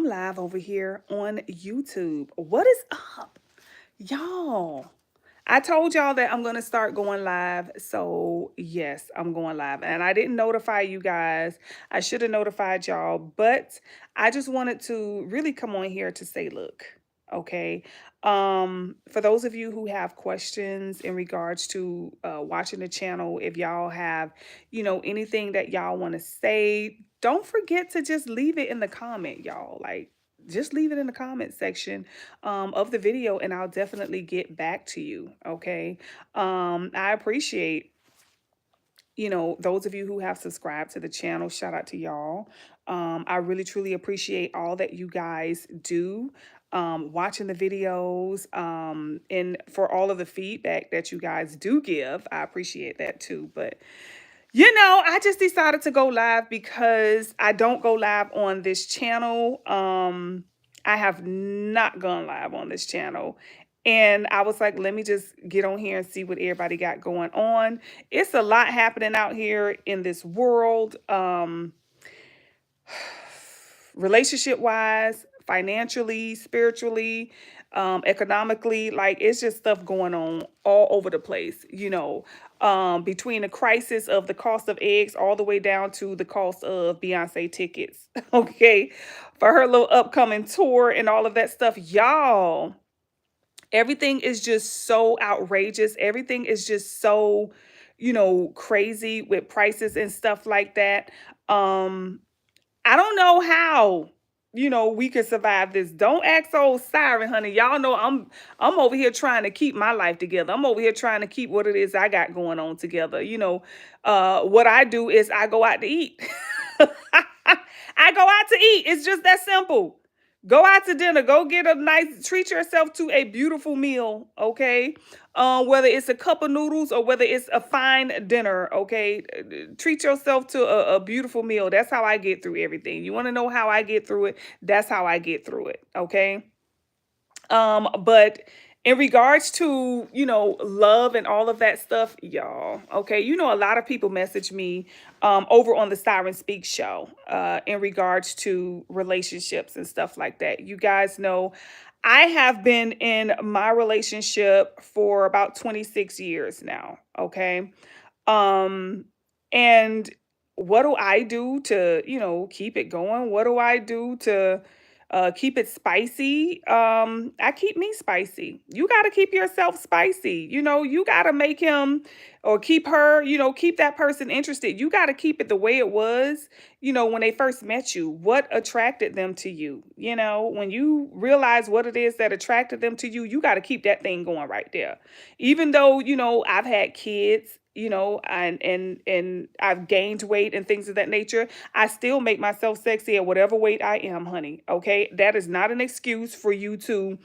live over here on YouTube. What is up, y'all? I told y'all that I'm going to start going live. So, yes, I'm going live. And I didn't notify you guys. I should have notified y'all. But I just wanted to really come on here to say, look, okay. For those of you who have questions in regards to watching the channel, if y'all have, anything that y'all want to say, don't forget to just leave it in the comment, y'all. Like, just leave it in the comment section of the video and I'll definitely get back to you. Okay. I appreciate, those of you who have subscribed to the channel. Shout out to y'all. I really, truly appreciate all that you guys do. Watching the videos, and for all of the feedback that you guys do give. I appreciate that too. But I just decided to go live because I don't go live on this channel. I have not gone live on this channel. And I was like, let me just get on here and see what everybody got going on. It's a lot happening out here in this world, relationship wise, financially, spiritually, economically. Like, it's just stuff going on all over the place, between the crisis of the cost of eggs all the way down to the cost of Beyonce tickets, okay, for her little upcoming tour and all of that stuff. Y'all, everything is just so outrageous. Everything is just so, crazy with prices and stuff like that. I don't know how, we could survive this. Don't ask old Siren, honey. Y'all know I'm over here trying to keep my life together. I'm over here trying to keep what it is I got going on together. What I do is I go out to eat. I go out to eat. It's just that simple. Go out to dinner. Go get a nice, treat yourself to a beautiful meal, okay? Whether it's a cup of noodles or whether it's a fine dinner, okay? Treat yourself to a beautiful meal. That's how I get through everything. You want to know how I get through it? That's how I get through it, okay? But in regards to, love and all of that stuff, y'all, okay, a lot of people message me over on the Siren Speak show in regards to relationships and stuff like that. You guys know I have been in my relationship for about 26 years now, okay? Um, and what do I do to, keep it going? What do I do to keep it spicy? I keep me spicy. You got to keep yourself spicy. You got to make him or keep her, keep that person interested. You got to keep it the way it was, when they first met you. What attracted them to you? When you realize what it is that attracted them to you, you got to keep that thing going right there. Even though, I've had kids, and I've gained weight and things of that nature, I still make myself sexy at whatever weight I am, honey. Okay. That is not an excuse for you to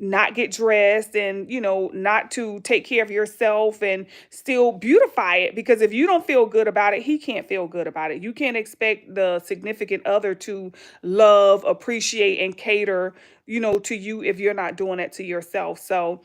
not get dressed and, not to take care of yourself and still beautify it. Because if you don't feel good about it, he can't feel good about it. You can't expect the significant other to love, appreciate, and cater, to you if you're not doing it to yourself. So,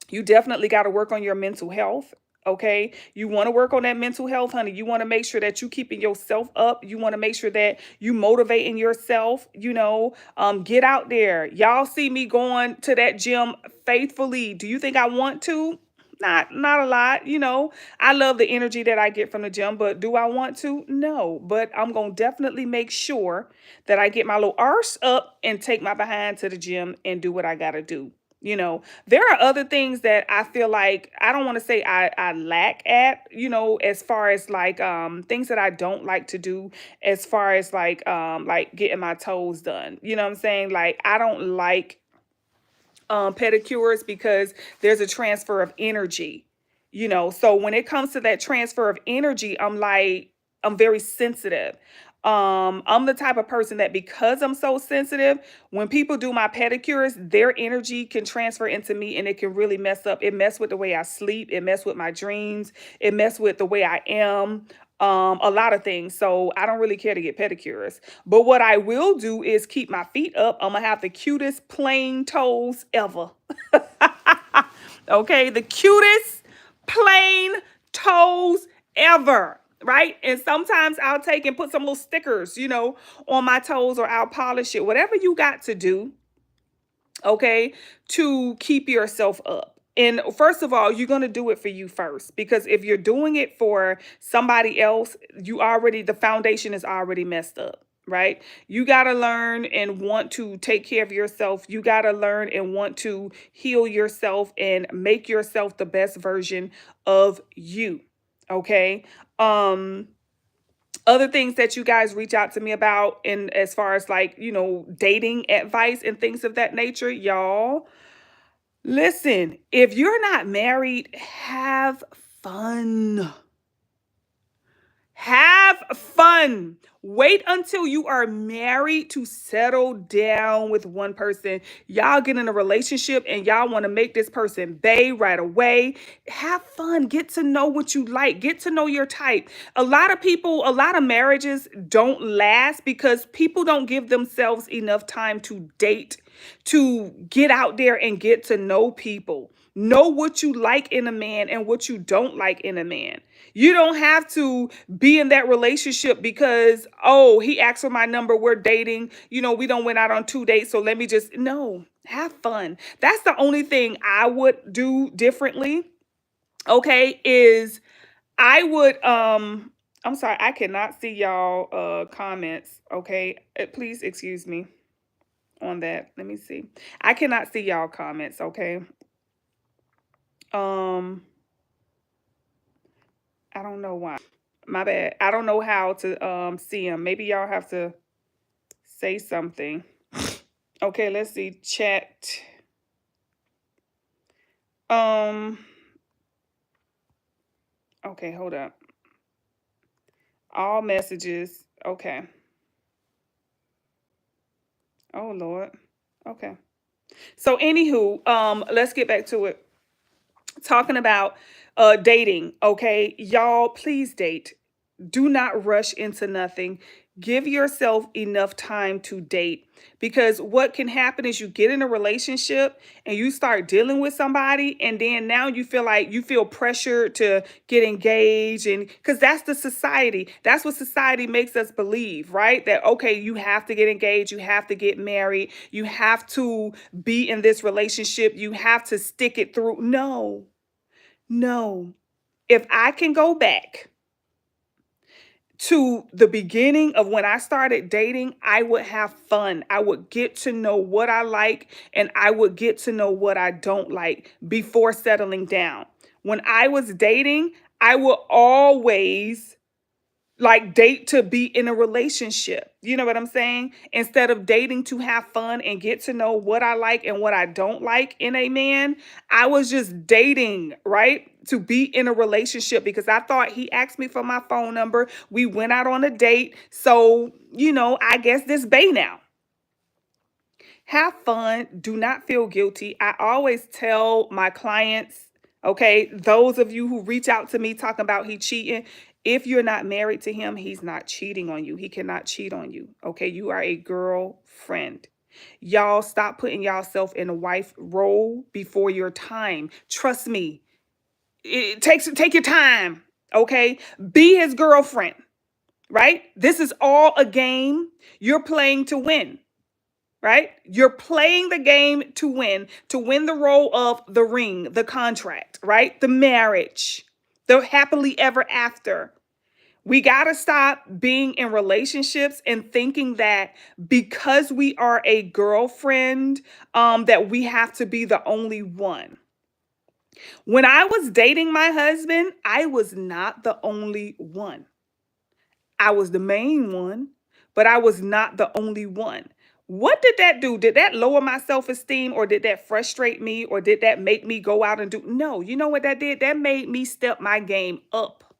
you definitely got to work on your mental health. Okay. You want to work on that mental health, honey. You want to make sure that you keeping yourself up. You want to make sure that you motivating yourself, get out there. Y'all see me going to that gym faithfully. Do you think I want to? Not a lot, I love the energy that I get from the gym, but do I want to? No, but I'm going to definitely make sure that I get my little arse up and take my behind to the gym and do what I got to do. There are other things that I feel like I don't want to say I lack at, as far as like things that I don't like to do, as far as like getting my toes done. You know what I'm saying? Like, I don't like pedicures because there's a transfer of energy, so when it comes to that transfer of energy, I'm very sensitive. I'm the type of person that, because I'm so sensitive, when people do my pedicures, their energy can transfer into me and it can really mess with the way I sleep. It mess with my dreams. It mess with the way I am. A lot of things. So I don't really care to get pedicures. But what I will do is keep my feet up. I'm gonna have the cutest plain toes ever. Okay, the cutest plain toes ever. right? And sometimes I'll take and put some little stickers, on my toes, or I'll polish it. Whatever you got to do, okay, to keep yourself up. And first of all, you're going to do it for you first, because if you're doing it for somebody else, the foundation is already messed up, right? You got to learn and want to take care of yourself. You got to learn and want to heal yourself and make yourself the best version of you, okay? Other things that you guys reach out to me about, and as far as like, dating advice and things of that nature, y'all, listen, if you're not married, have fun. Have fun. Wait until you are married to settle down with one person. Y'all get in a relationship and y'all want to make this person bae right away. Have fun. Get to know what you like. Get to know your type. A lot of people, a lot of marriages don't last because people don't give themselves enough time to date, to get out there and get to know people. Know what you like in a man and what you don't like in a man. You don't have to be in that relationship because, oh, he asked for my number, we're dating, we don't went out on 2 dates, so let me just, no, have fun. That's the only thing I would do differently, okay, is I would, I'm sorry, I cannot see y'all comments, okay? Please excuse me on that. Let me see. I cannot see y'all comments, okay? I don't know why. My bad. I don't know how to see them. Maybe y'all have to say something. Okay, let's see. Chat. Okay, hold up. All messages. Okay. Oh Lord. Okay. So anywho, let's get back to it. Talking about dating, okay? Y'all, please date. Do not rush into nothing. Give yourself enough time to date, because what can happen is you get in a relationship and you start dealing with somebody, and then now you feel like you feel pressured to get engaged, and because that's the society, that's what society makes us believe, right? That okay, you have to get engaged, you have to get married, you have to be in this relationship, you have to stick it through. No, no. If I can go back to the beginning of when I started dating, I would have fun. I would get to know what I like and I would get to know what I don't like before settling down. When I was dating, I would always like date to be in a relationship. You know what I'm saying? Instead of dating to have fun and get to know what I like and what I don't like in a man, I was just dating, right? To be in a relationship because I thought he asked me for my phone number. We went out on a date. So, I guess this bae now. Have fun. Do not feel guilty. I always tell my clients, okay, those of you who reach out to me talking about he cheating, if you're not married to him, he's not cheating on you. He cannot cheat on you. Okay, you are a girlfriend. Y'all stop putting yourself in a wife role before your time. Trust me. Take your time. Okay, be his girlfriend. Right? This is all a game. You're playing to win, right? You're playing the game to win the role of the ring, the contract, right? The marriage, the happily ever after. We got to stop being in relationships and thinking that because we are a girlfriend, that we have to be the only one. When I was dating my husband, I was not the only one. I was the main one, but I was not the only one. What did that do? Did that lower my self-esteem, or did that frustrate me, or did that make me go out and do? No, you know what that did? That made me step my game up.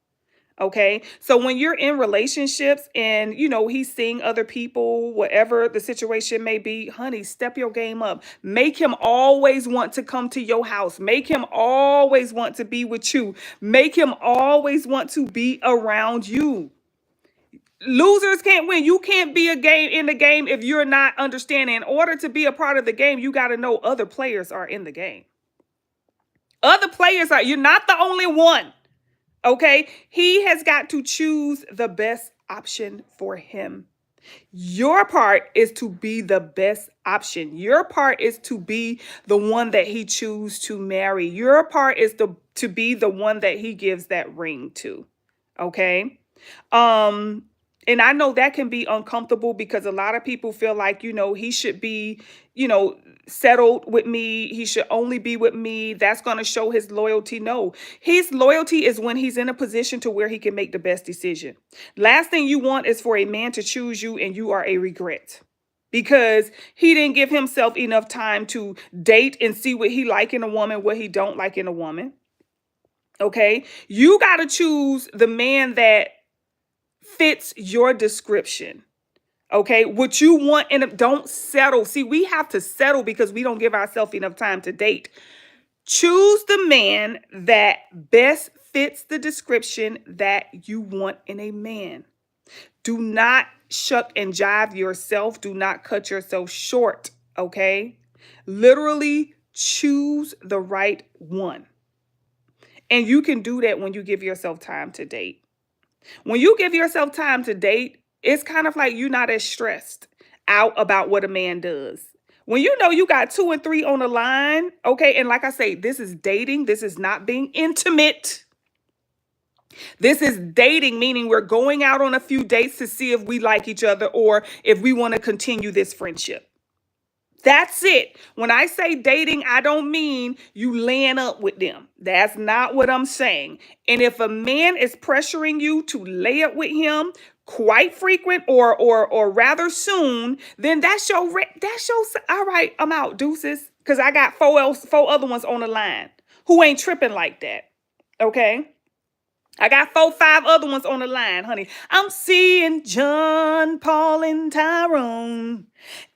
Okay. So when you're in relationships and, he's seeing other people, whatever the situation may be, honey, step your game up. Make him always want to come to your house. Make him always want to be with you. Make him always want to be around you. Losers can't win. You can't be in the game if you're not understanding. In order to be a part of the game, you got to know other players are in the game. Other players you're not the only one. Okay? He has got to choose the best option for him. Your part is to be the best option. Your part is to be the one that he chooses to marry. Your part is to be the one that he gives that ring to. Okay? Um, and I know that can be uncomfortable because a lot of people feel like, he should be, you know, settled with me. He should only be with me. That's going to show his loyalty. No, his loyalty is when he's in a position to where he can make the best decision. Last thing you want is for a man to choose you and you are a regret because he didn't give himself enough time to date and see what he like in a woman, what he don't like in a woman. Okay? You got to choose the man that fits your description. Okay, what you want, and don't settle. See, we have to settle because we don't give ourselves enough time to date. Choose the man that best fits the description that you want in a man. Do not shuck and jive yourself. Do not cut yourself short. Okay, literally choose the right one. And you can do that when you give yourself time to date. When you give yourself time to date, it's kind of like you're not as stressed out about what a man does. When you know you got two and three on the line, okay, and like I say, this is dating, this is not being intimate. This is dating, meaning we're going out on a few dates to see if we like each other or if we want to continue this friendship. That's it. When I say dating, I don't mean you laying up with them. That's not what I'm saying. And if a man is pressuring you to lay up with him quite frequent or rather soon, then that's your all right, I'm out, deuces. Because I got four other ones on the line who ain't tripping like that. Okay. I got 4, 5 other ones on the line, honey. I'm seeing John, Paul, and Tyrone,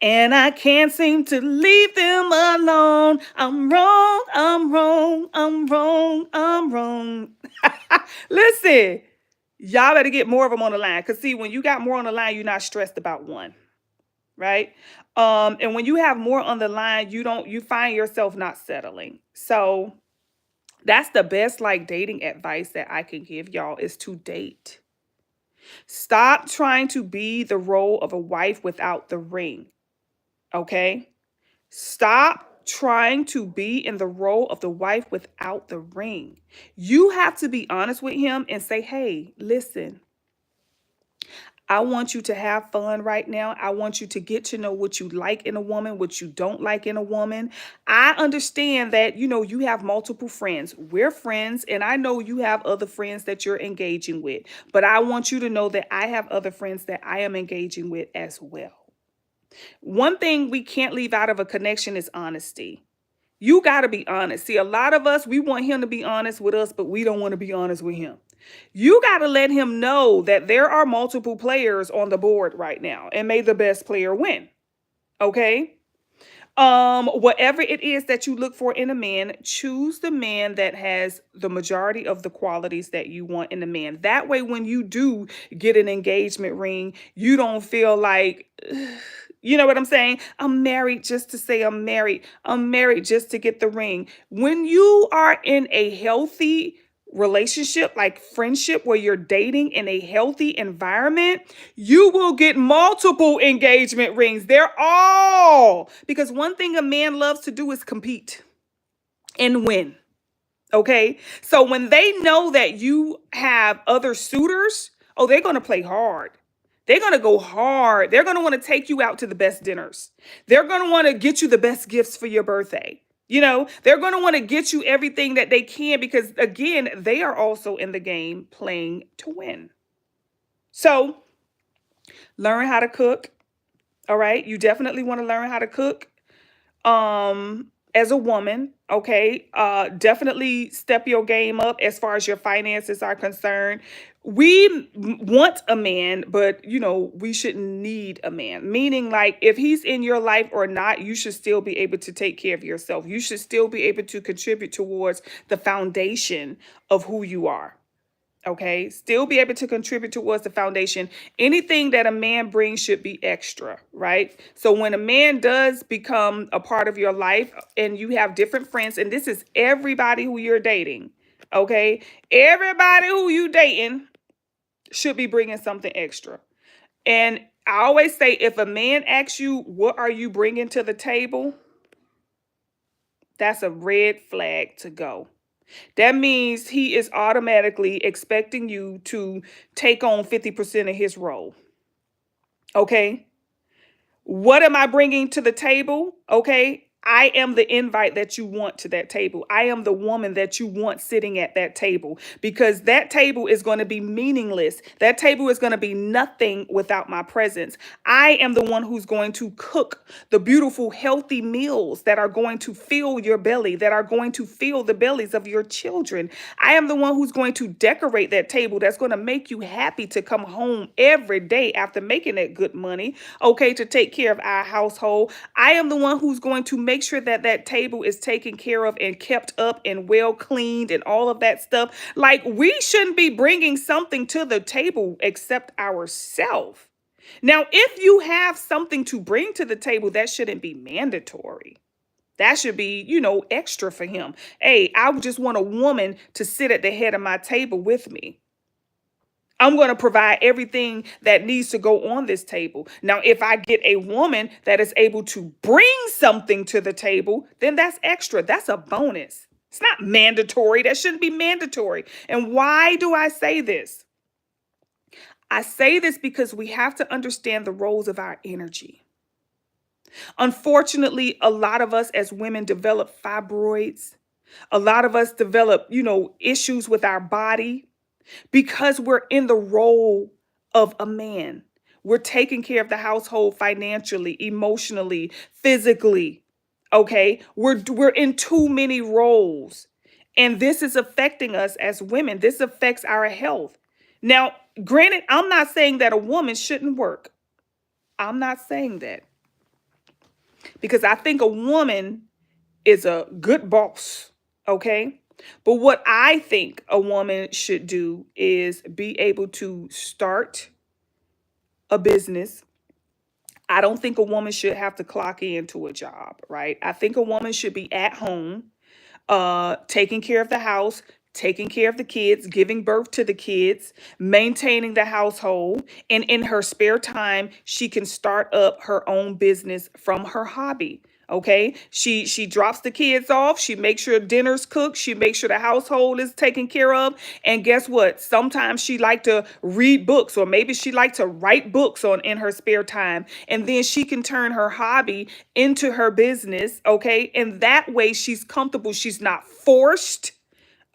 and I can't seem to leave them alone. I'm wrong, I'm wrong, I'm wrong, I'm wrong. Listen, y'all better get more of them on the line. Because, see, when you got more on the line, you're not stressed about one, right? And when you have more on the line, you find yourself not settling. So that's the best like dating advice that I can give y'all is to date. Stop trying to be the role of a wife without the ring. Okay? Stop trying to be in the role of the wife without the ring. You have to be honest with him and say, "Hey, listen, I want you to have fun right now. I want you to get to know what you like in a woman, what you don't like in a woman. I understand that, you have multiple friends. We're friends, and I know you have other friends that you're engaging with. But I want you to know that I have other friends that I am engaging with as well." One thing we can't leave out of a connection is honesty. You got to be honest. See, a lot of us, we want him to be honest with us, but we don't want to be honest with him. You got to let him know that there are multiple players on the board right now, and may the best player win. Okay? Whatever it is that you look for in a man, choose the man that has the majority of the qualities that you want in a man. That way, when you do get an engagement ring, you don't feel like, you know what I'm saying? I'm married just to say I'm married. I'm married just to get the ring. When you are in a healthy relationship, like friendship, where you're dating in a healthy environment, you will get multiple engagement rings. They're all because one thing a man loves to do is compete and win. Okay. So when they know that you have other suitors, oh, they're going to play hard. They're going to go hard. They're going to want to take you out to the best dinners. They're going to want to get you the best gifts for your birthday. They're going to want to get you everything that they can because, again, they are also in the game playing to win. So learn how to cook. All right. You definitely want to learn how to cook. As a woman, okay, definitely step your game up as far as your finances are concerned. We want a man, but we shouldn't need a man. Meaning, like, if he's in your life or not, you should still be able to take care of yourself. You should still be able to contribute towards the foundation of who you are. Okay, still be able to contribute towards the foundation. Anything that a man brings should be extra, right? So when a man does become a part of your life and you have different friends, and this is everybody who you're dating, Okay. Everybody who you dating should be bringing something extra. And I always say, if a man asks you, what are you bringing to the table? That's a red flag to go. That means he is automatically expecting you to take on 50% of his role. Okay. What am I bringing to the table? Okay. I am the invite that you want to that table. I am the woman that you want sitting at that table, because that table is going to be meaningless. That table is going to be nothing without my presence. I am the one who's going to cook the beautiful, healthy meals that are going to fill your belly, that are going to fill the bellies of your children. I am the one who's going to decorate that table, that's going to make you happy to come home every day after making that good money, okay, to take care of our household. I am the one who's going to make sure that that table is taken care of and kept up and well cleaned and all of that stuff. Like, we shouldn't be bringing something to the table except ourselves. Now, if you have something to bring to the table, that shouldn't be mandatory. That should be, extra for him. Hey, I just want a woman to sit at the head of my table with me. I'm going to provide everything that needs to go on this table. Now, if I get a woman that is able to bring something to the table, then that's extra. That's a bonus. It's not mandatory. That shouldn't be mandatory. And why do I say this? I say this because we have to understand the roles of our energy. Unfortunately, a lot of us as women develop fibroids. A lot of us develop, issues with our body because we're in the role of a man. We're taking care of the household financially, emotionally, physically. Okay? We're in too many roles. And this is affecting us as women. This affects our health. Now, granted, I'm not saying that a woman shouldn't work. I'm not saying that, because I think a woman is a good boss. Okay? But what I think a woman should do is be able to start a business. I don't think a woman should have to clock into a job, right? I think a woman should be at home, taking care of the house, taking care of the kids, giving birth to the kids, maintaining the household, and in her spare time, she can start up her own business from her hobby. Okay, she drops the kids off. She makes sure dinner's cooked. She makes sure the household is taken care of. And guess what? Sometimes she like to read books, or maybe she like to write books on in her spare time. And then she can turn her hobby into her business. Okay, and that way she's comfortable. She's not forced.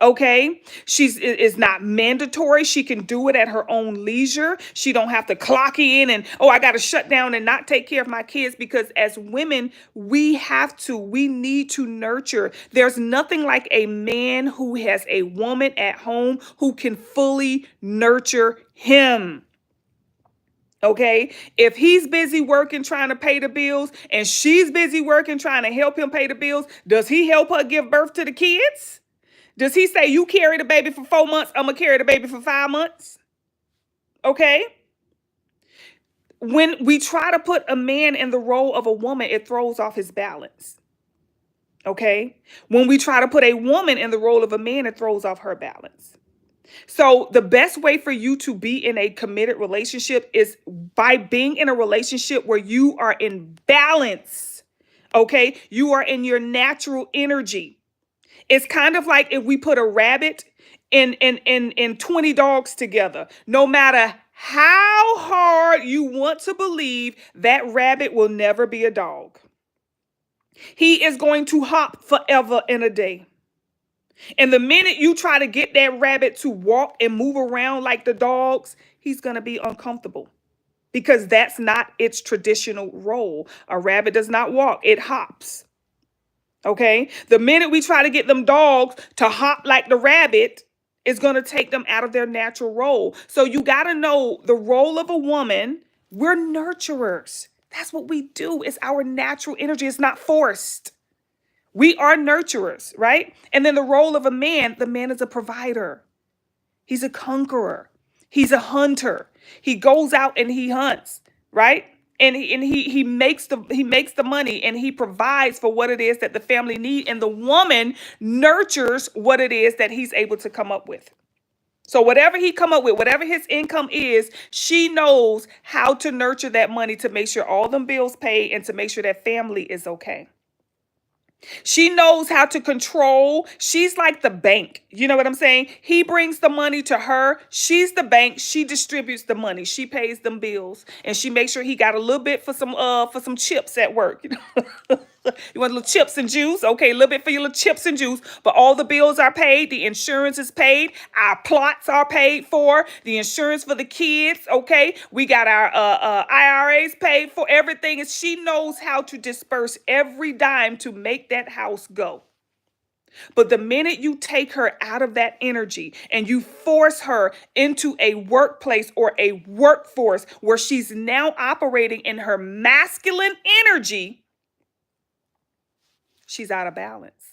Okay, it's not mandatory. She can do it at her own leisure. She don't have to clock in and, oh, I got to shut down and not take care of my kids, because as women, we need to nurture. There's nothing like a man who has a woman at home who can fully nurture him. Okay, if he's busy working trying to pay the bills and she's busy working trying to help him pay the bills, does he help her give birth to the kids? Does he say, you carry the baby for 4 months, I'm going to carry the baby for 5 months? Okay. When we try to put a man in the role of a woman, it throws off his balance. Okay. When we try to put a woman in the role of a man, it throws off her balance. So the best way for you to be in a committed relationship is by being in a relationship where you are in balance. Okay. You are in your natural energy. It's kind of like if we put a rabbit and 20 dogs together. No matter how hard you want to believe, that rabbit will never be a dog. He is going to hop forever in a day. And the minute you try to get that rabbit to walk and move around like the dogs, he's going to be uncomfortable, because that's not its traditional role. A rabbit does not walk, it hops. Okay. The minute we try to get them dogs to hop like the rabbit, it's going to take them out of their natural role. So you got to know the role of a woman. We're nurturers. That's what we do. It's our natural energy. It's not forced. We are nurturers, right? And then the role of a man, the man is a provider. He's a conqueror. He's a hunter. He goes out and he hunts, right? and he makes the money, and he provides for what it is that the family need, and the woman nurtures what it is that he's able to come up with. So whatever he come up with, whatever his income is, she knows how to nurture that money to make sure all them bills paid and to make sure that family is okay. She knows how to control. She's like the bank. You know what I'm saying? He brings the money to her. She's the bank. She distributes the money. She pays them bills, and she makes sure he got a little bit for some chips at work. You know, you want little chips and juice? Okay, a little bit for your little chips and juice. But all the bills are paid. The insurance is paid. Our plots are paid for. The insurance for the kids. Okay, we got our IRAs paid for. Everything is. She knows how to disperse every dime to make that house go. But the minute you take her out of that energy and you force her into a workplace or a workforce where she's now operating in her masculine energy, she's out of balance.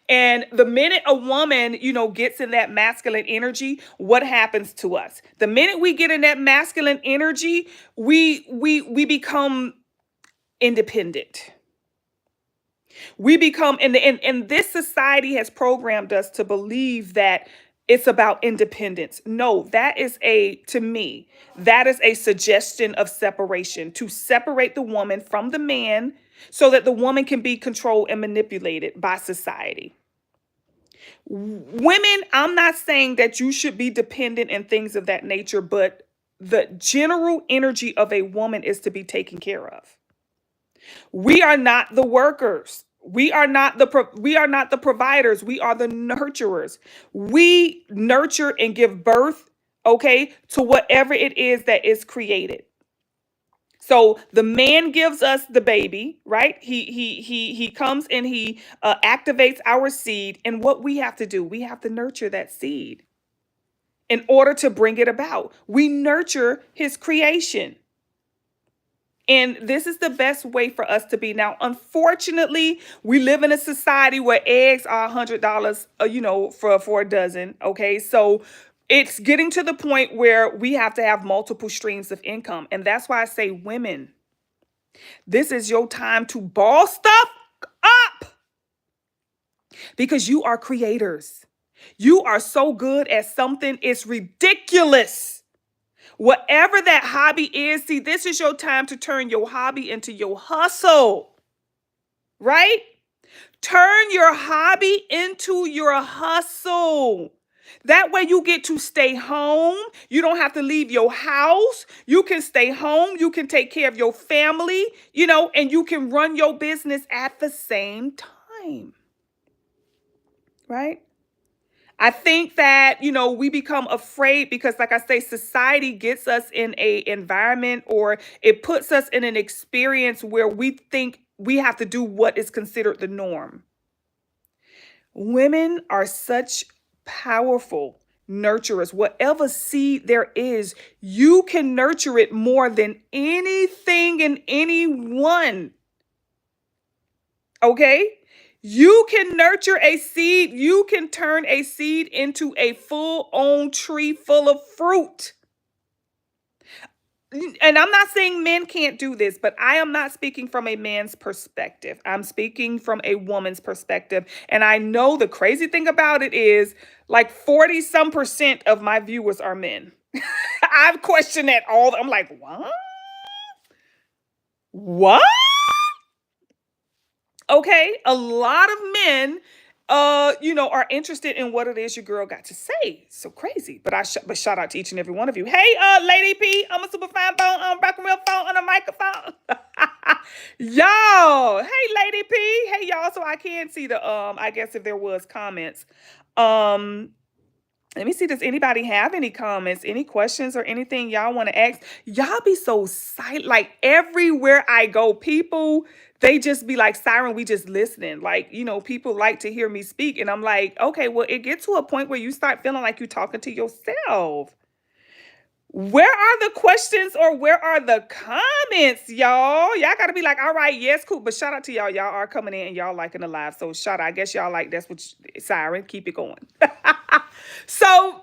And the minute a woman, gets in that masculine energy, what happens to us? The minute we get in that masculine energy, we become independent. We become, and this society has programmed us to believe that it's about independence. No, to me, that is a suggestion of separation, to separate the woman from the man so that the woman can be controlled and manipulated by society. Women, I'm not saying that you should be dependent and things of that nature, but the general energy of a woman is to be taken care of. We are not the workers. We are not the providers. We are the nurturers. We nurture and give birth, okay, to whatever it is that is created. So the man gives us the baby, right? He comes and he activates our seed, and what we have to do, we have to nurture that seed in order to bring it about. We nurture his creation. And this is the best way for us to be. Now, unfortunately, we live in a society where eggs are $100, for a dozen. Okay, so it's getting to the point where we have to have multiple streams of income. And that's why I say, women, this is your time to ball stuff up, because you are creators. You are so good at something, it's ridiculous. Whatever that hobby is, see, this is your time to turn your hobby into your hustle, right? Turn your hobby into your hustle. That way you get to stay home. You don't have to leave your house. You can stay home. You can take care of your family, and you can run your business at the same time, right? I think that, we become afraid because, like I say, society gets us in a environment, or it puts us in an experience where we think we have to do what is considered the norm. Women are such powerful nurturers. Whatever seed there is, you can nurture it more than anything and anyone. Okay? You can nurture a seed. You can turn a seed into a full-on tree full of fruit. And I'm not saying men can't do this, but I am not speaking from a man's perspective. I'm speaking from a woman's perspective. And I know the crazy thing about it is like 40% of my viewers are men. I've questioned that I'm like, what? What? Okay, a lot of men, are interested in what it is your girl got to say. So crazy, but but shout out to each and every one of you. Hey, Lady P, I'm a super fine bone on rockin' real phone on a microphone. Y'all, hey, Lady P, hey y'all. So I can see the I guess if there was comments, let me see, does anybody have any comments, any questions, or anything y'all want to ask? Y'all be so silent. Like everywhere I go, people, they just be like, Siren, we just listening. Like, people like to hear me speak. And I'm like, okay, well, it gets to a point where you start feeling like you're talking to yourself. Where are the questions or where are the comments, y'all? Y'all got to be like, all right, yes, cool. But shout out to y'all. Y'all are coming in and y'all liking the live. So shout out. I guess y'all like, that's what, Siren, keep it going. So,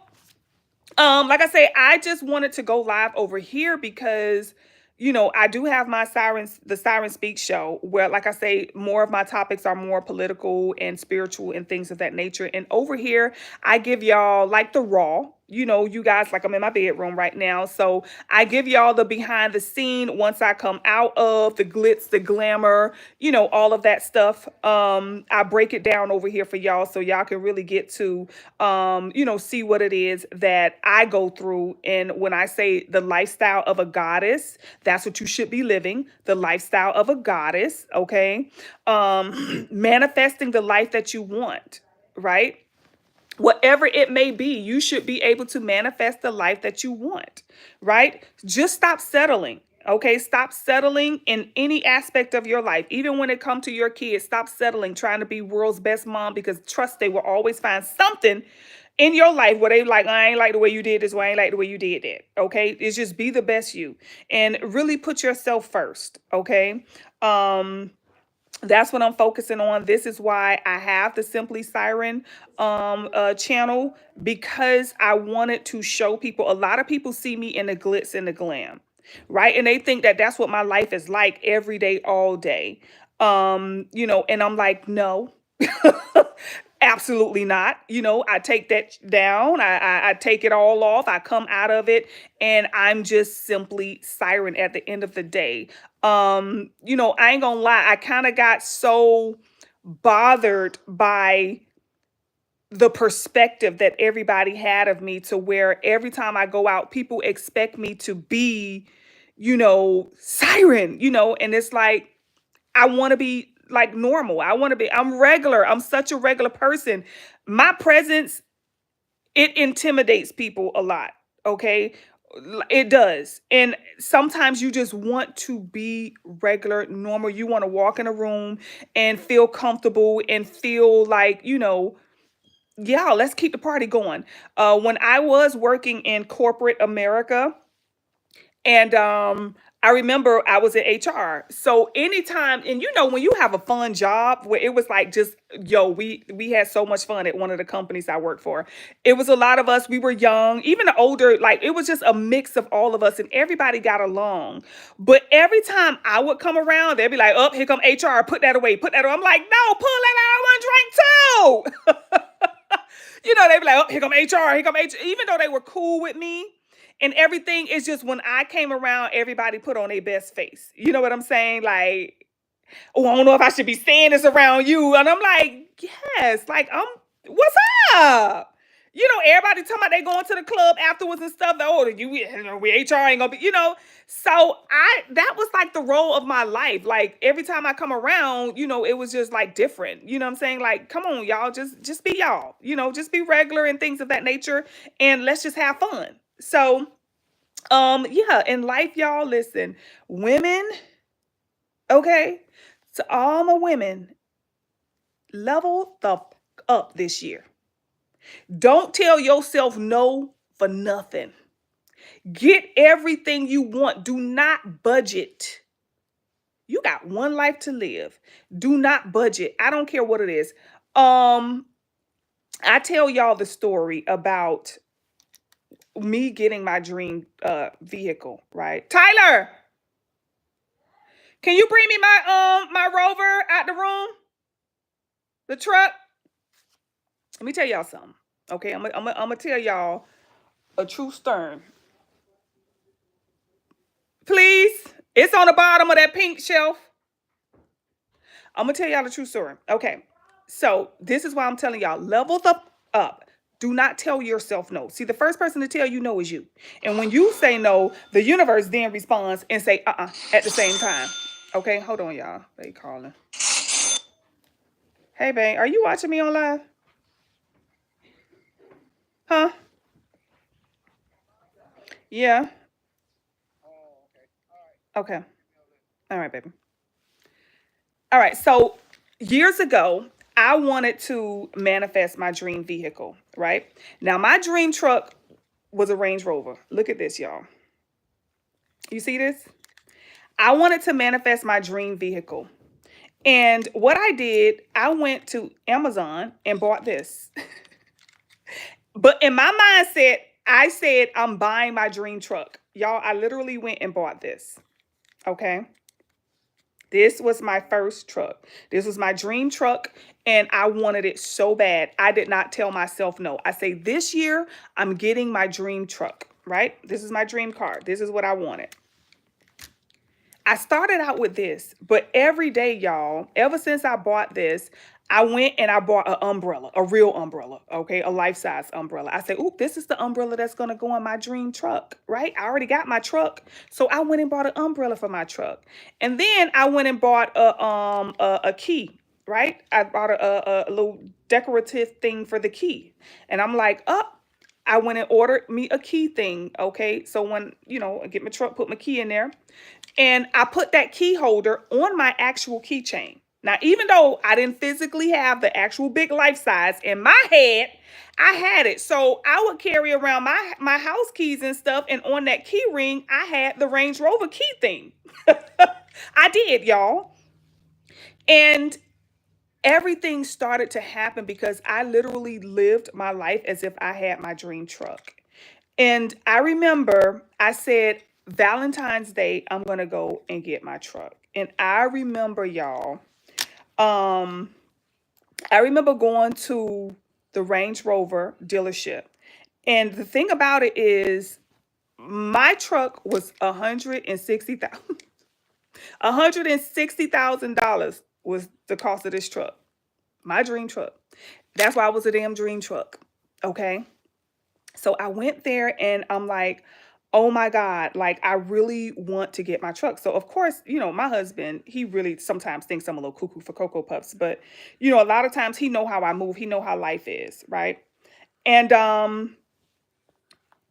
like I say, I just wanted to go live over here because, I do have the Siren Speak show where, like I say, more of my topics are more political and spiritual and things of that nature. And over here, I give y'all like the raw. You guys, like I'm in my bedroom right now. So I give y'all the behind the scene once I come out of the glitz, the glamour, all of that stuff. I break it down over here for y'all so y'all can really get to see what it is that I go through. And when I say the lifestyle of a goddess, that's what you should be living, the lifestyle of a goddess, okay? Manifesting the life that you want, right? Whatever it may be, you should be able to manifest the life that you want, right? Just stop settling. Okay, stop settling in any aspect of your life. Even when it comes to your kids, stop settling trying to be world's best mom, because trust, they will always find something in your life where they like, I ain't like the way you did this, or I ain't like the way you did that. Okay, it's just be the best you and really put yourself first. Okay. That's what I'm focusing on. This is why I have the Simply Siren channel, because I wanted to show people. A lot of people see me in the glitz and the glam, right? And they think that that's what my life is like every day, all day. And I'm like, no. Absolutely not. I take that down. I take it all off. I come out of it, and I'm just simply Siren at the end of the day. I ain't gonna lie. I kind of got so bothered by the perspective that everybody had of me, to where every time I go out, people expect me to be, Siren, and it's like, I want to be like normal. I'm regular. I'm such a regular person. My presence, it intimidates people a lot. Okay. It does. And sometimes you just want to be regular, normal. You want to walk in a room and feel comfortable and feel like, yeah, let's keep the party going. When I was working in corporate America, and I remember I was in HR. So anytime, and when you have a fun job where it was like, just yo, we had so much fun at one of the companies I worked for. It was a lot of us. We were young, even the older, like it was just a mix of all of us, and everybody got along. But every time I would come around, they'd be like, "Oh, here come HR. Put that away. Put that away." I'm like, "No, pull that out. I want to drink too." They'd be like, "Oh, here come HR. Here come HR." Even though they were cool with me and everything, it's just when I came around, everybody put on their best face. You know what I'm saying? Like, "Oh, I don't know if I should be saying this around you." And I'm like, yes, like, what's up? Everybody talking about they going to the club afterwards and stuff. Oh, we HR ain't gonna be, So that was like the role of my life. Like every time I come around, it was just like different. You know what I'm saying? Like, come on, y'all, just be y'all. Just be regular and things of that nature, and let's just have fun. So, yeah, in life, y'all, listen, women, okay, to all my women, level the up this year. Don't tell yourself no for nothing. Get everything you want. Do not budget. You got one life to live. Do not budget. I don't care what it is. Um, I tell y'all the story about me getting my dream vehicle, right? Tyler, can you bring me my Rover out the room? The truck? Let me tell y'all something. Okay, I'm gonna tell y'all a true story. Please. It's on the bottom of that pink shelf. I'm gonna tell y'all the true story. Okay. So this is why I'm telling y'all, level the up. Do not tell yourself no. See, the first person to tell you no is you. And when you say no, the universe then responds and say at the same time. Okay, hold on, y'all. They calling. Hey, babe, are you watching me on live? Huh? Yeah. Okay. All right, baby. All right. So years ago, I wanted to manifest my dream vehicle, right? Now, my dream truck was a Range Rover. Look at this, y'all. You see this? I wanted to manifest my dream vehicle. And what I did, I went to Amazon and bought this. But in my mindset, I said, I'm buying my dream truck. Y'all, I literally went and bought this. Okay. This was my first truck. This was my dream truck, and I wanted it so bad. I did not tell myself no. I say, this year, I'm getting my dream truck, right? This is my dream car. This is what I wanted. I started out with this, but every day, y'all, ever since I bought this, I went and I bought an umbrella, a real umbrella, okay, a life size umbrella. I said, "Ooh, this is the umbrella that's gonna go on my dream truck, right?" I already got my truck, so I went and bought an umbrella for my truck, and then I went and bought a key, right? I bought a little decorative thing for the key, and I'm like, I went and ordered me a key thing, okay? So when, I get my truck, put my key in there, and I put that key holder on my actual keychain. Now, even though I didn't physically have the actual big life size in my head, I had it. So I would carry around my house keys and stuff, and on that key ring, I had the Range Rover key thing. I did, y'all. And everything started to happen because I literally lived my life as if I had my dream truck. And I remember I said, Valentine's Day, I'm going to go and get my truck. And I remember, y'all, um, I remember going to the Range Rover dealership. And the thing about it is, my truck was 160,000. $160,000 was the cost of this truck. My dream truck. That's why I was a damn dream truck. Okay. So I went there and I'm like, oh my God, like I really want to get my truck. So of course, my husband, he really sometimes thinks I'm a little cuckoo for Cocoa Puffs, but a lot of times he know how I move, he know how life is, right? And I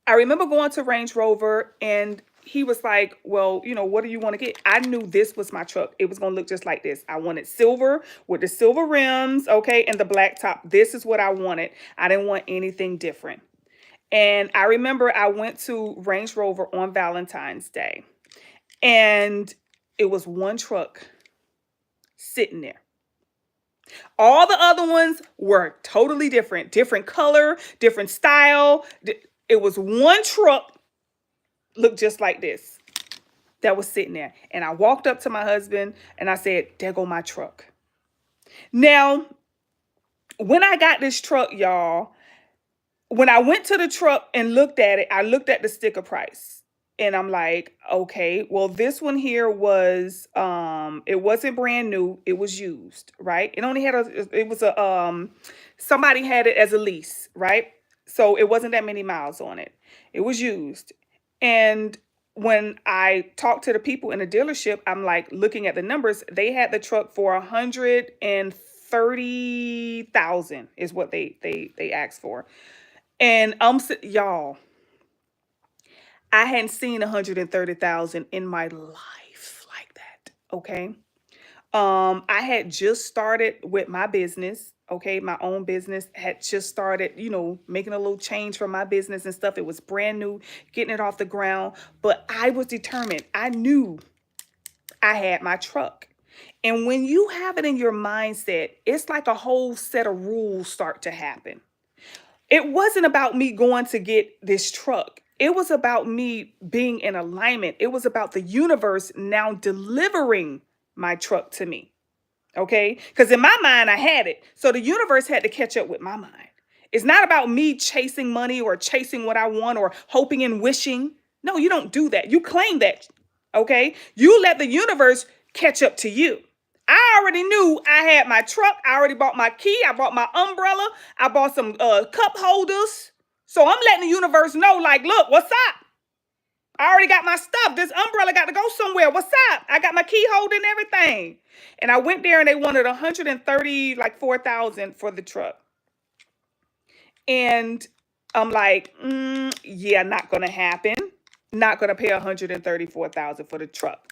remember going to Range Rover and he was like, well, what do you want to get? I knew this was my truck. It was going to look just like this. I wanted silver with the silver rims, okay, and the black top. This is what I wanted. I didn't want anything different. And I remember I went to Range Rover on Valentine's Day, and it was one truck sitting there. All the other ones were totally different, different color, different style. It was one truck, looked just like this, that was sitting there. And I walked up to my husband and I said, there go my truck. Now, when I got this truck, y'all, when I went to the truck and looked at it, I looked at the sticker price. And I'm like, okay, well, this one here was it wasn't brand new, it was used, right? It only had it was a somebody had it as a lease, right? So it wasn't that many miles on it. It was used. And when I talked to the people in the dealership, I'm like looking at the numbers, they had the truck for 130,000 is what they asked for. And y'all, I hadn't seen 130,000 in my life like that. Okay. I had just started with my business. Okay, my own business had just started, making a little change for my business and stuff. It was brand new, getting it off the ground. But I was determined. I knew I had my truck. And when you have it in your mindset, it's like a whole set of rules start to happen. It wasn't about me going to get this truck. It was about me being in alignment. It was about the universe now delivering my truck to me. Okay. Because in my mind, I had it. So the universe had to catch up with my mind. It's not about me chasing money or chasing what I want or hoping and wishing. No, you don't do that. You claim that. Okay. You let the universe catch up to you. I already knew I had my truck. I already bought my key. I bought my umbrella. I bought some cup holders. So I'm letting the universe know, like, look, what's up? I already got my stuff. This umbrella got to go somewhere. What's up? I got my key holder and everything. And I went there and they wanted 130, like 4,000 for the truck. And I'm like, yeah, not going to happen. Not going to pay 134,000 for the truck.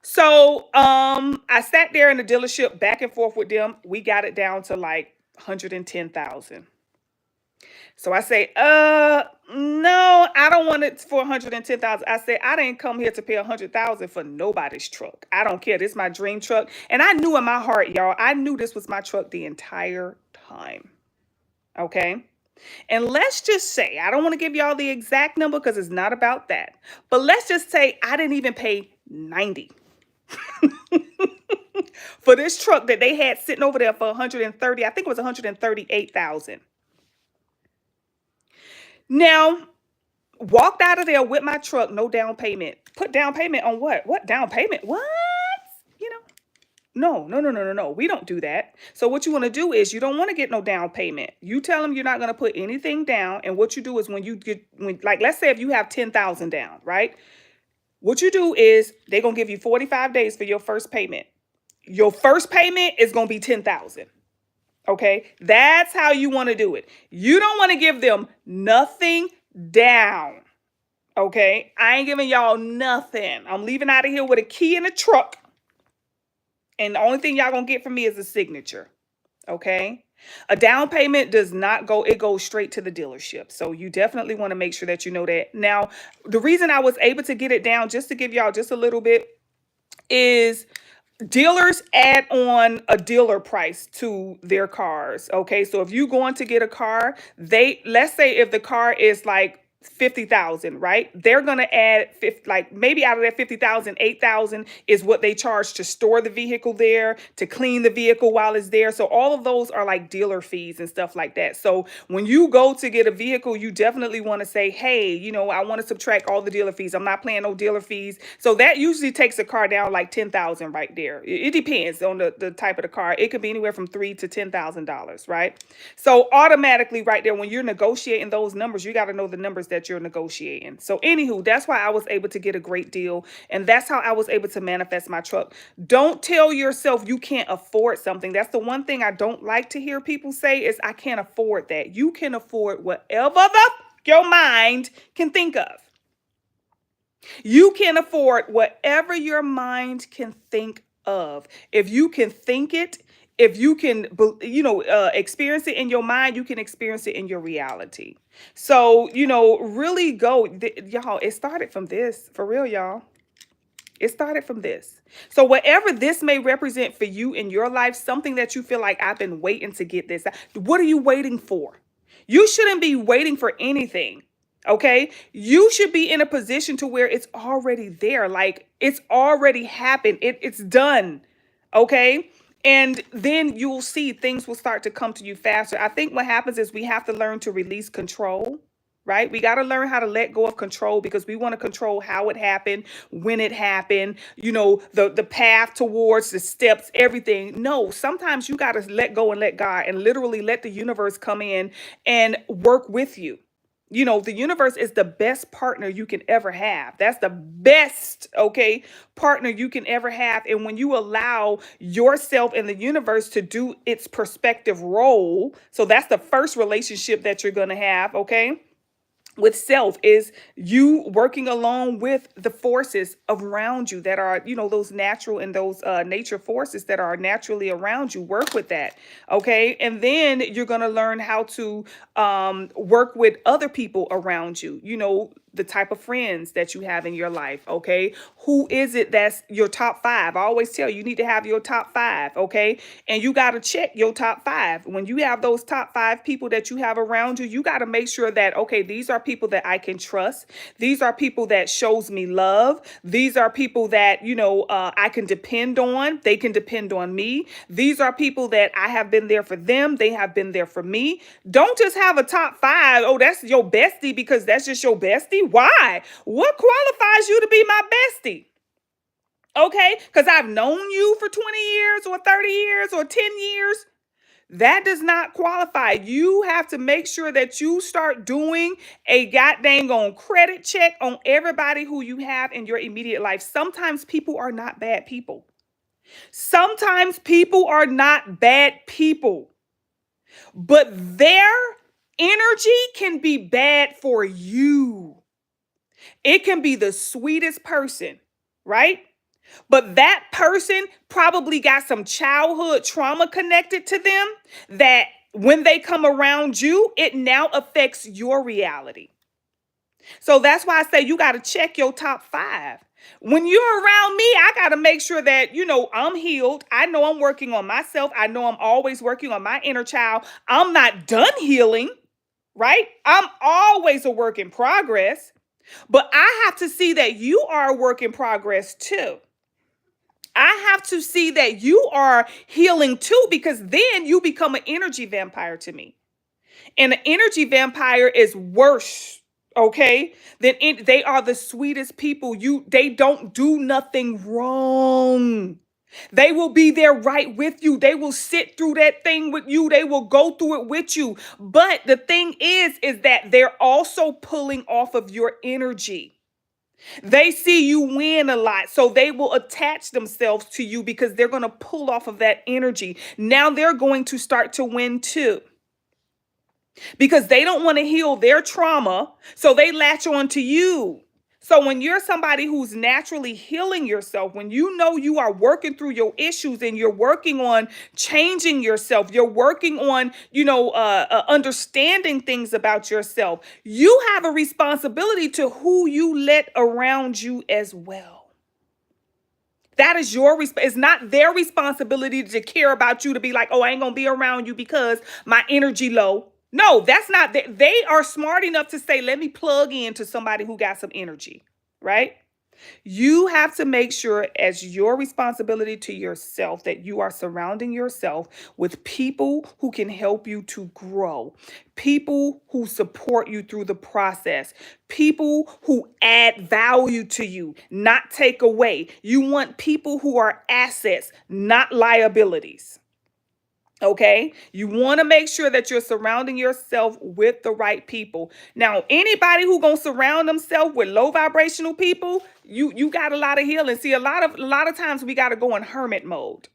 So I sat there in the dealership back and forth with them. We got it down to like 110,000. So I say, no, I don't want it for 110,000. I said, I didn't come here to pay 100,000 for nobody's truck. I don't care. This is my dream truck. And I knew in my heart, y'all, I knew this was my truck the entire time. Okay. And let's just say, I don't want to give y'all the exact number because it's not about that. But let's just say I didn't even pay 90 for this truck that they had sitting over there for 130, I think it was 138,000. Now, walked out of there with my truck, no down payment. Put down payment on what? What down payment? What? You know, no, no, no, no, no, no. We don't do that. So what you want to do is you don't want to get no down payment. You tell them you're not going to put anything down. And what you do is when you get, when, like, let's say if you have 10,000 down, right? What you do is they're going to give you 45 days for your first payment. Your first payment is going to be 10,000. Okay. That's how you want to do it. You don't want to give them nothing down. Okay. I ain't giving y'all nothing. I'm leaving out of here with a key in the truck. And the only thing y'all gonna get from me is a signature. Okay. A down payment does not go, it goes straight to the dealership. So you definitely want to make sure that you know that. Now, the reason I was able to get it down, just to give y'all just a little bit, is dealers add on a dealer price to their cars. Okay. So if you're going to get a car, let's say if the car is like 50,000, right? They're going to add 50, like maybe out of that 50,000, 8,000 is what they charge to store the vehicle there, to clean the vehicle while it's there. So all of those are like dealer fees and stuff like that. So when you go to get a vehicle, you definitely want to say, hey, I want to subtract all the dealer fees. I'm not paying no dealer fees. So that usually takes a car down like 10,000 right there. It depends on the type of the car. It could be anywhere from $3,000 to $10,000, right? So automatically right there, when you're negotiating those numbers, you got to know the numbers that you're negotiating. So anywho, that's why I was able to get a great deal. And that's how I was able to manifest my truck. Don't tell yourself you can't afford something. That's the one thing I don't like to hear people say is I can't afford that. You can afford whatever your mind can think of. You can afford whatever your mind can think of. If you can think it, if you can, experience it in your mind, you can experience it in your reality. So, really go, y'all, it started from this, for real, y'all. It started from this. So whatever this may represent for you in your life, something that you feel like I've been waiting to get this. What are you waiting for? You shouldn't be waiting for anything. Okay. You should be in a position to where it's already there. Like it's already happened. It's done. Okay. And then you'll see things will start to come to you faster. I think what happens is we have to learn to release control, right? We got to learn how to let go of control because we want to control how it happened, when it happened, the path towards the steps, everything. No, sometimes you got to let go and let God and literally let the universe come in and work with you. The universe is the best partner you can ever have. That's the best, okay, partner you can ever have. And when you allow yourself and the universe to do its perspective role, so that's the first relationship that you're going to have, okay? With self is you working along with the forces around you that are, those natural and those nature forces that are naturally around you. Work with that. Okay. And then you're going to learn how to work with other people around you, the type of friends that you have in your life. Okay. Who is it that's your top five? I always tell you need to have your top five. Okay. And you got to check your top five. When you have those top five people that you have around you, you got to make sure that, okay, these are people that I can trust. These are people that shows me love. These are people that, I can depend on. They can depend on me. These are people that I have been there for them. They have been there for me. Don't just have a top five. Oh, that's your bestie because that's just your bestie. Why? What qualifies you to be my bestie? Okay, because I've known you for 20 years or 30 years or 10 years. That does not qualify. You have to make sure that you start doing a goddamn on credit check on everybody who you have in your immediate life. Sometimes people are not bad people. Sometimes people are not bad people, but their energy can be bad for you. It can be the sweetest person, right? But that person probably got some childhood trauma connected to them that when they come around you, it now affects your reality. So that's why I say you got to check your top five. When you're around me, I got to make sure that, I'm healed. I know I'm working on myself. I know I'm always working on my inner child. I'm not done healing. right? I'm always a work in progress, but I have to see that you are a work in progress too. I have to see that you are healing too, because then you become an energy vampire to me. And an energy vampire is worse, okay? They are the sweetest people. They don't do nothing wrong. They will be there right with you. They will sit through that thing with you. They will go through it with you. But the thing is that they're also pulling off of your energy. They see you win a lot, so they will attach themselves to you because they're going to pull off of that energy. Now they're going to start to win too because they don't want to heal their trauma, so they latch on to you. So when you're somebody who's naturally healing yourself, when you know you are working through your issues and you're working on changing yourself, you're working on, understanding things about yourself, you have a responsibility to who you let around you as well. That is it's not their responsibility to care about you, to be like, oh, I ain't gonna be around you because my energy low. No, that's not they are smart enough to say, let me plug in to somebody who got some energy, right? You have to make sure, as your responsibility to yourself, that you are surrounding yourself with people who can help you to grow, people who support you through the process, people who add value to you, not take away. You want people who are assets, not liabilities. Okay, you want to make sure that you're surrounding yourself with the right people. Now, anybody who gonna surround themselves with low vibrational people, you got a lot of healing. See, a lot of times we got to go in hermit mode.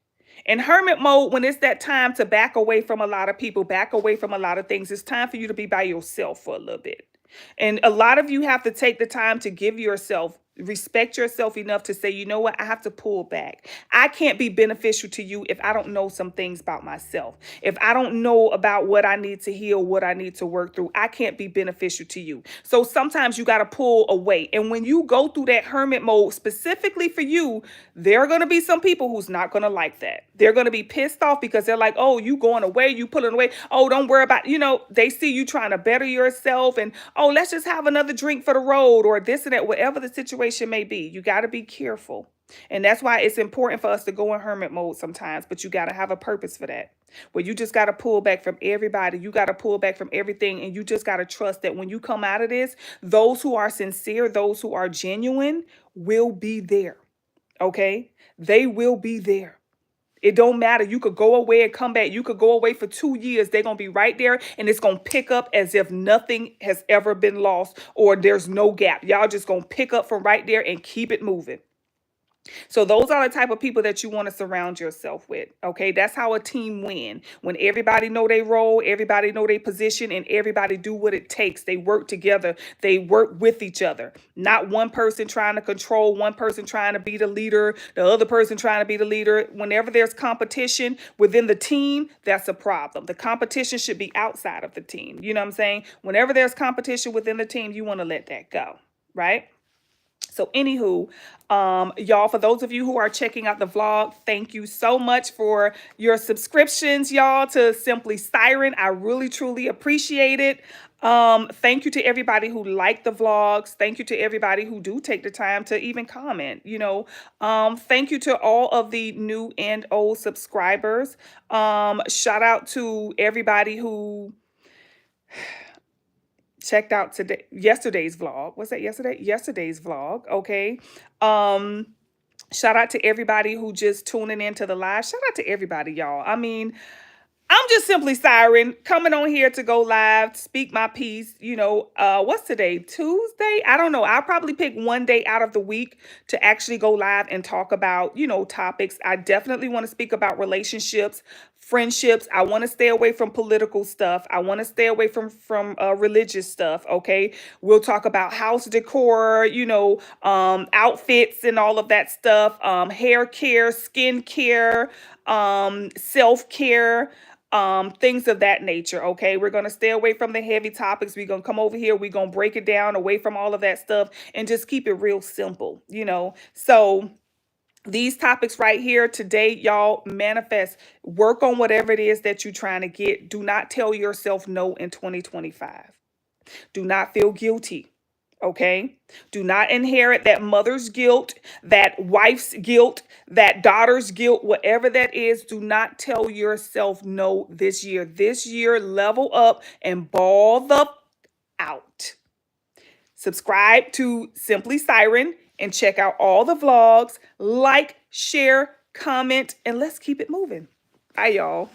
In hermit mode, when it's that time to back away from a lot of people, back away from a lot of things, it's time for you to be by yourself for a little bit. And a lot of you have to take the time to give yourself, respect yourself enough to say, you know what, I have to pull back. I can't be beneficial to you if I don't know some things about myself. If I don't know about what I need to heal, what I need to work through, I can't be beneficial to you. So sometimes you got to pull away. And when you go through that hermit mode, specifically for you, there are going to be some people who's not going to like that. They're going to be pissed off because they're like, oh, you going away, you pulling away. Oh, don't worry about, they see you trying to better yourself and, oh, let's just have another drink for the road or this and that, whatever the situation may be. You got to be careful. And that's why it's important for us to go in hermit mode sometimes, but you got to have a purpose for that. Where you just got to pull back from everybody. You got to pull back from everything. And you just got to trust that when you come out of this, those who are sincere, those who are genuine will be there. Okay? They will be there. It don't matter. You could go away and come back. You could go away for 2 years. They're going to be right there and it's going to pick up as if nothing has ever been lost or there's no gap. Y'all just going to pick up from right there and keep it moving. So those are the type of people that you want to surround yourself with. Okay, that's how a team win. When everybody know their role, everybody know their position, and everybody do what it takes. They work together. They work with each other. Not one person trying to control, one person trying to be the leader, the other person trying to be the leader. Whenever there's competition within the team, that's a problem. The competition should be outside of the team. You know what I'm saying? Whenever there's competition within the team, you want to let that go, right? So anywho, y'all, for those of you who are checking out the vlog, thank you so much for your subscriptions, y'all, to Simply Siren. I really, truly appreciate it. Thank you to everybody who liked the vlogs. Thank you to everybody who do take the time to even comment, thank you to all of the new and old subscribers. Shout out to everybody who checked out yesterday's vlog. Was that yesterday? Yesterday's vlog. Okay. Shout out to everybody who just tuning into the live. Shout out to everybody, y'all. I mean, I'm just Simply Siren coming on here to go live, speak my piece. What's today? Tuesday? I don't know. I'll probably pick one day out of the week to actually go live and talk about, topics. I definitely want to speak about relationships, friendships. I want to stay away from political stuff. I want to stay away from religious stuff. Okay. We'll talk about house decor, outfits and all of that stuff, hair care, skin care, self-care, things of that nature. Okay, we're going to stay away from the heavy topics. We're going to come over here, we're going to break it down away from all of that stuff and just keep it real simple. So These topics right here today, y'all, manifest. Work on whatever it is that you're trying to get. Do not tell yourself no in 2025. Do not feel guilty. Okay? Do not inherit that mother's guilt, that wife's guilt, that daughter's guilt, whatever that is. Do not tell yourself no this year. This year, level up and ball the out. Subscribe to Simply Siren and check out all the vlogs. Like, share, comment, and let's keep it moving. Bye, y'all.